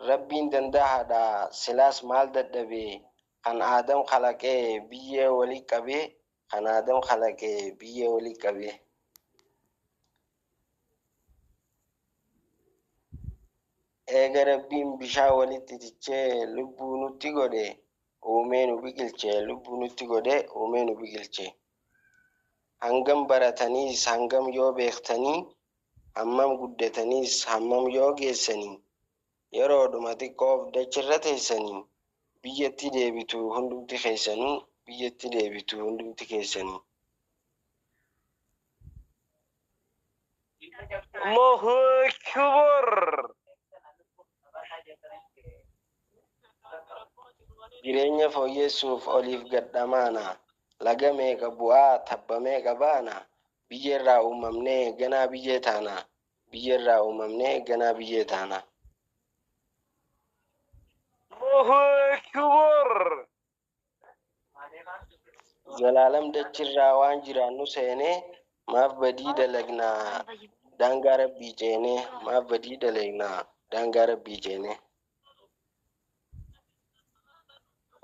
rabbiin dandahaadha silaas maal dadhabee kan aadam khalaqee biyyee walii qabee kan aadam khalaqee biyyee walii qabee eega rabbiin bishaan walitti tichee lubbuu nutti godhe uumee nu biqilche lubbuu nutti godhe uumee nu biqilche hangam barataniis hangam yoo beektanii hammam guddataniis hammam yoo geessanii yeroodhuma xiqqoof dachirra teessanii biyyatti deebitu hundumti keessanii biyyatti deebitu hundumti keessanii Allahu Akbar. jireenya fooyyessuuf oliif gadhamaana laga meeqa bu'aa tabba meeqa baana biyyerraa uumamnee ganaa biyyee taana biyyerraa uumamnee ganaa biyyee taana Allahu Akbar. zalaalam dachirraa waan jiraannu seenee maaf badii dalagnaa daangaa rabbii ceenee maaf badii dalagnaa daangaa rabbii ceenee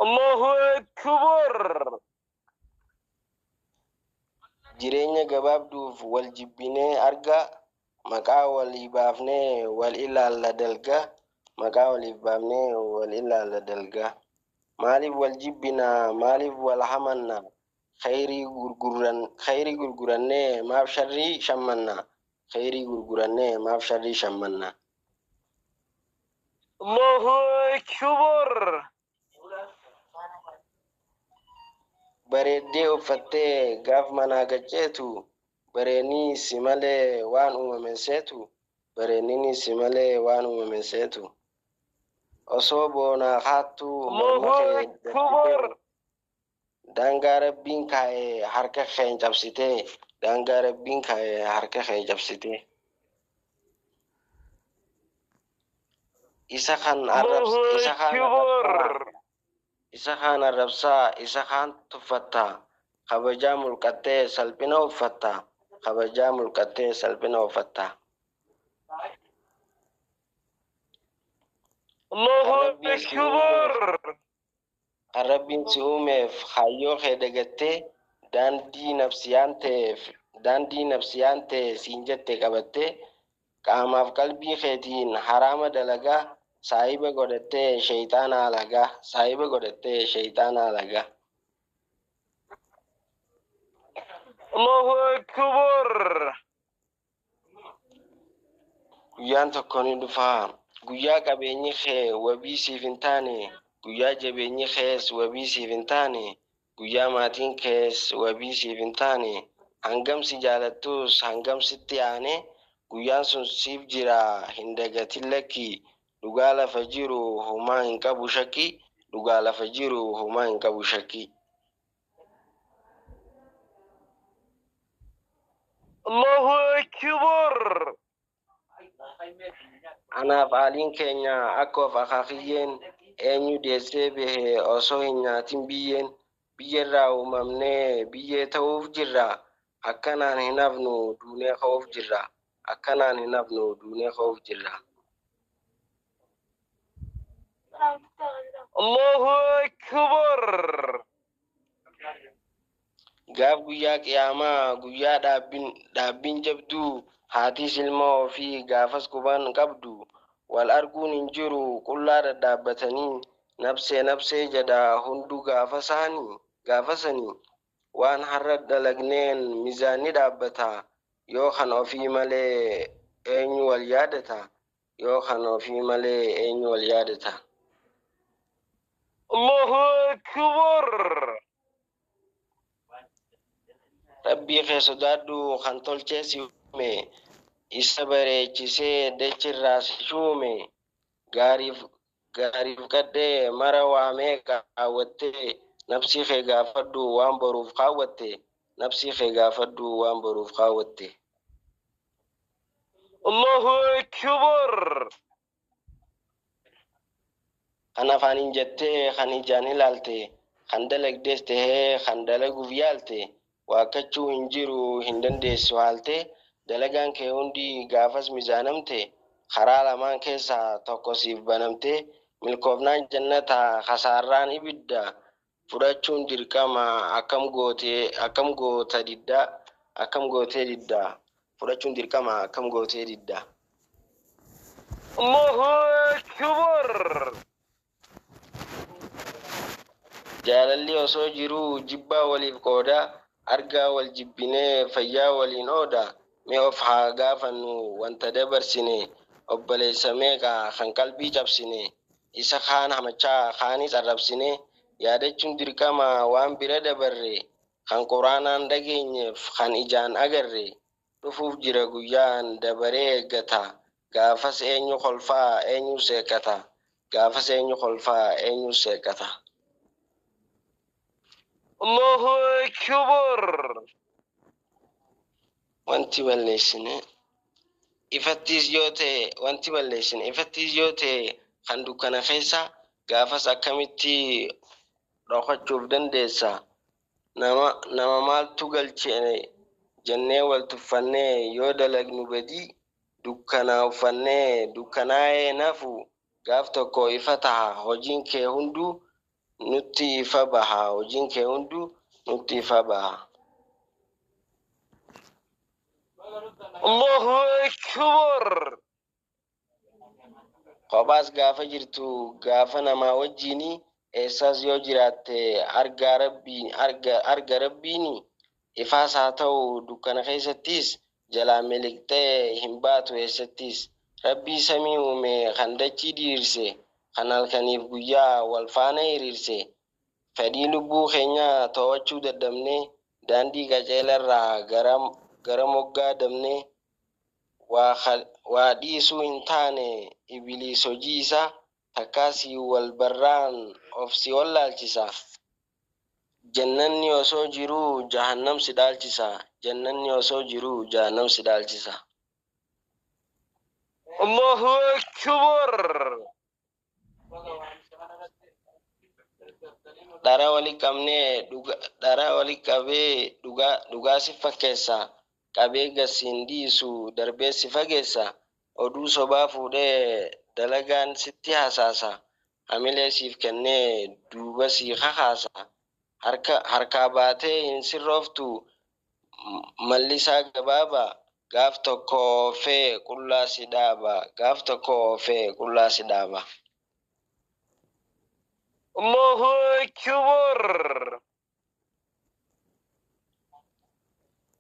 Allahu Akbar. jireenya gabaabduuf wal jibbinee arga maqaa walii baafnee wal ilaalla dalga maqaa waliif baafnee wal ilaalla dalga maaliif wal jibbinaa maaliif wal hamanna khayrii gurgurannee maaf sharrii shammanna khayrii gurgurannee maaf sharrii shammanna Allahu Akbar. bareeddee uffattee gaaf manaa gacceetu bareenii si malee waan uumamen seetu bareenini si malee waan uumamen seetu osoo boonaa haattuu Allahu Akbar. daangaa rabbiin kaa'ee harka keen cabsitee daangaa rabbiin kaa'ee harka keen cabsitee isa kan arrabsaa isa kan tuffatta kabajaa mulqattee salphina uffatta kabajaa mulqattee salphina uffatta Allahu Akbar. kan rabbiin si uumeef hayyoo kee dagattee daandii nafsiyaan ta'e siin jette qabattee qaamaaf qalbii keetiin haraama dalagaa saahiba godhattee shayxaana alagaa saahiba godhattee shayxaana alagaa Allahu Akbar. guyyaan tokko ni dhufaa guyyaa qabeenyi kee wabii siif hin taane guyyaa jabeenyi kees wabii siif hin taane guyyaa maatiin kees wabii siif hin taane hangam si jaalattus hangam sitti aane guyyaan sun siif jira hin dagatin lakki dhugaa lafa jiru homaa hin qabu shakki dhugaa lafa jiru homaa hin qabu shakki Allahu Akbar. anaaf aaliin keenya akka of akaakiyyeen eenyu deessee bahe osoo hin nyaatin biyyeen biyyerraa uumamnee biyyee ta'uuf jirra akkanaan hin hafnu duunee ka'uuf jirra akkanaan hin hafnu duunee ka'uuf jirra Allahu Akbar. gaaf guyyaa qiyaamaa guyyaa dhaabbiin jabduu haatis ilma ofii gaafas quban qabdu wal arguun hin jiru qullaa dhadhaabbatanii nabsee jedha hundu gaafasanii waan har'a dalagneen miizaanni dhaabbata yoo kan ofii malee eenyu wal yaadata yoo kan ofii malee eenyu wal yaadata Allahu Akbar. rabbii kee sodaadhu kan tolchee si uume isa bareechisee dachirraa si shuume gaariif qadhee mara waamee kaawwattee nafsi kee gaafadhu waan boruuf kaawwatte nafsi kee gaafadhu waan boruuf kaawwatte Allahu Akbar. kan afaaniin jettee kan ijaan ilaalte kan dalagdees tahee kan dalaguuf yaalte waaqachuu hin jiru hin dandeessu haalte dalagaan kee hundi gaafas miizaanamte karaa lamaan keessaa tokko siif banamtee milkoofnaan jannata kasaarraan ibidda fudhachuun dirqama akkam gootee didda fudhachuun dirqama akkam gootee didda. Allahu Akbar. Jaalalli osoo jiruu jibbaa waliif qooda argaa wal jibbinee fayyaa waliin ooda mee of haa gaafannu wanta dabarsine obboleessa meeqa kan qalbii cabsine isa kaan hamachaa kaanis arrabsine yaadachuun dirqama waan bira dabarre kan quraanaan dhageenyeef kan ijaan agarre dhufuuf jira guyyaan dabaree eeggata gaafas eenyu kolfaa eenyu seeqata. Allahu Akbar. Wanti balleessine ifattis yoo ta'e kan dukkana keessa gaafas akkamitti dhokachuuf dandeessa nama maaltu galche jennee wal tuffannee yoo dalagnu badii dukkanaa uffannee dukkanaa'ee nafu gaaf tokko ifa taha hojiin kee hunduu nutti ifa baha. Allahu Akbar. Kophaas gaafa jirtu gaafa namaa wajjini eessas yoo jiraatte arga rabbiini ifaas haa ta'u dukkana keessattis jalaa miliqxee hin baatu eessattis rabbii samii uume kan dachii diriirse kan halkaniif guyyaa wal faana hiriirse fedhii lubbuu keenya to'achuu dadhabne daandii qajeelarraa gara moggaa dabne waa dhiisuu hin taane ibiliis hojii isaa takkaasii wal barraan of si wallaalchisa jannanni osoo jiruu jahannam si dhaalchisa. Allahu Akbar. Dhara wali qabee dhugaa si fakkeessa qabee gasiin dhiisu darbee si fageessa oduu sobaa fuudhee dalagaan sitti hasaasa hamilee siif kennee duuba sii kakaasa harkaa baatee hin sirrooftu mallisaa gabaaba gaaf tokko oofee qullaa si dhaaba. Allahu Akbar.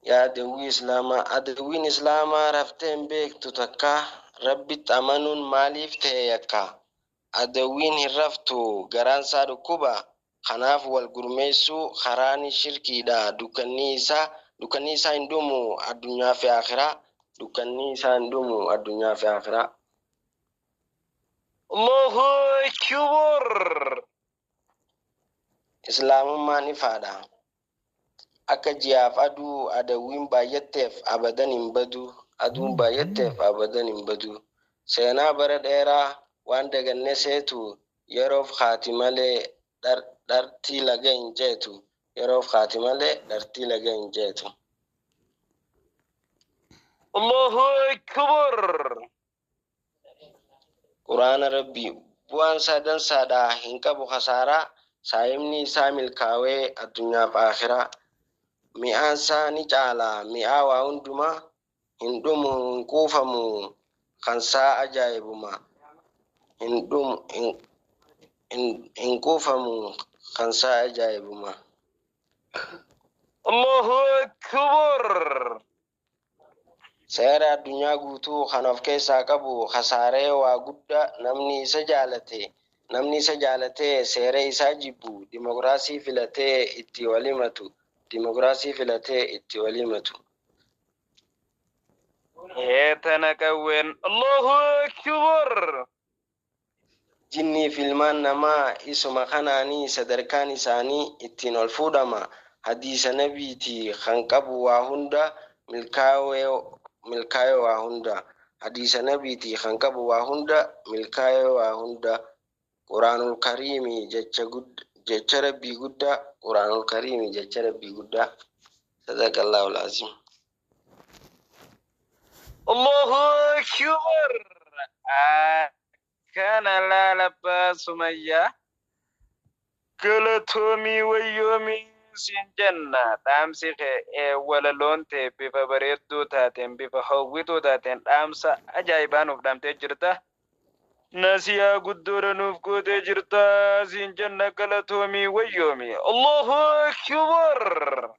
Yaa adawwiin islaamaa rafteen beektu takka rabbitti amanuun maaliif ta'e yakka adawwiin hin raftu garaansaa dhukkuba kanaaf wal gurmeessuu karaani shirkiidha dukkanni isaa hin dhumu addunyaa fi akhiraa. Allahu Akbar. Islaamummaan ifaadha akka ji'aaf adawwiin baay'atteef abadan hin badu seenaa bara dheeraa waan daganne seetu yeroof haati malee dhartii laga hin jeetu. Allahu Akbar. Quraana Rabbii bu'aan sadansaadhaa hin qabu khasaaraa saayimni isaa milkaawee addunyaaf akhiraa mi'aan isaa ni caala mi'aa waa hundumaa hin dhumu hin quufamu kan isaa ajaa'ibuma hin quufamu kan isaa ajaa'ibuma. Allahu Akbar. Seera addunyaa guutuu kan of keessaa qabu khasaaree waa guddaa namni isa jaalatee seera isaa jibbu dimokiraasii filatee itti walimatu. Yeetanaqawween Allahu Akbar. Jinnii fi ilmaan namaa isuma kanaanii sadarkaan isaanii ittiin ol fuudhama hadiisa nabiiti kan qabu waa hunda milkaa'ee waa hunda hadiisa nabiiti kan qabu waa hunda milkaa'ee waa hunda quraanul kariimi jecha rabbii guddaa sadaqallahul azim. Allahu Akbar. كان لا لبا سمية قلتومي ويومي سنجنة تامسي ولا لونتي بيفا بريدو تاتين بيفا هويتو تاتين تامسا أجايبان وفدامتي جرتا ناسيا قدورا نفقوتي جرتا سنجنة قلتومي ويومي الله أكبر